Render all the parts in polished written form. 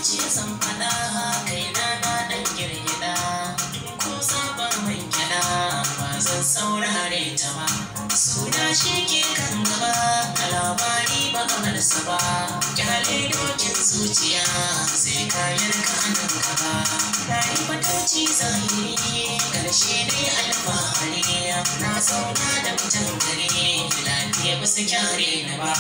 ce zan faɗa kaina na ɗan girgida ko sabon man gyaɗa ba zan saurare ta ba. Suna shi ke kan gaba a labari ba kamar sa ba. Kyale dokin zuciya sai kayan kanan gaba. Na yi fatauci zahiri ƙarshe dai alfahari. Na zauna da mutan gari lafiya ba su kyare ni ba.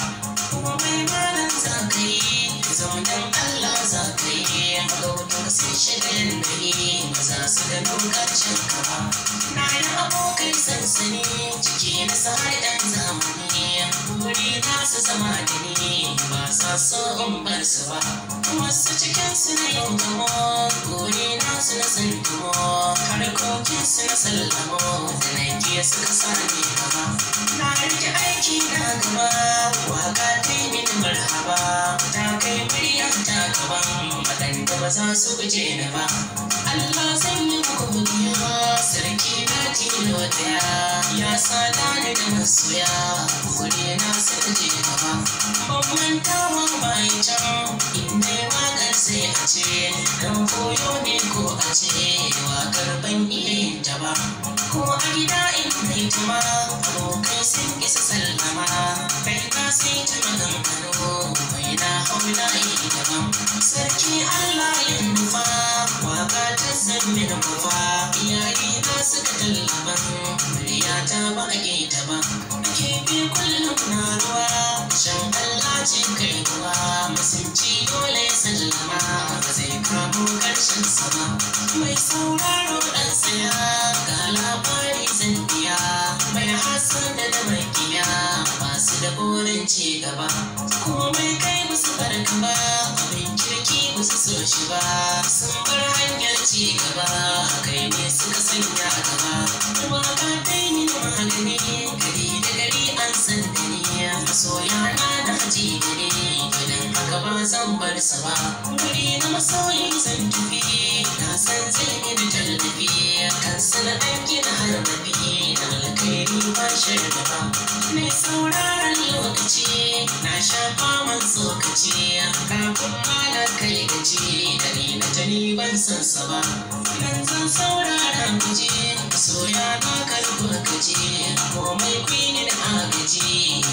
Kuma mai malam za ka yi zaunan Allah za ka yi. Magautar sun shiga yanayi ba za su gano ƙarshen ka ba. Na yi abokai sansani ciki na sa'adan zamani. Wuri na su zama da ni ba sa so in bar su ba. Wasu cikinsu na yau gamo wuri na su na tsintumo. Harkokinsu na sallamo da na giya suka sani gaba. Na rike aiki na gaba waka ta yi mini marhaba. Ta kai murya ta gaban waɗanda ba za su guje ni ba. Allah zan yi godiya sarki na tilo daya. Ya sada ni da masoya wuri na suka je gaba. Ban mantawa bayan can inda waƙar sai a ce dan koyo ne ko a ce waƙar ban iya yin ta ba. Ko a gida in mai tuma abokai sun isa sallama. Kai na sai ta maganganu mai na haula yi daban. Sarki Allah ya nufa waƙa ta zammi da kufa. Iyaye na suka tallaban murya ta ba a gita ba. Ake bi kullum na ruwa shan Allah ce kai ruwa. Musunci dole sallama ba zai kamo ƙarshen sa ba. Mai sauraro ɗan tsaya ga labari zan biya. Mai hasada da makiya ba su da burin ci gaba. Komai kai musu barka ba abin kirki musu so shi ba. Sun bar hanyar ci gaba kai ne suka sanya gaba. Waka dai ni magani gari da gari an san da ni. Masoya na ji gari idan haka ba zan bar sa ba. Guri na masoyi zan tafi na san zai mini tallafi. Kansa na ɗan gina harbabi na alkairi ba shirya ba. Mai sauraron lokaci na sha faman tsokaci. Kafin malar kai gaci da ni na tani ban san sa ba. Nan zan saurara guji soya na karɓar gaji. Komai kwini da agaji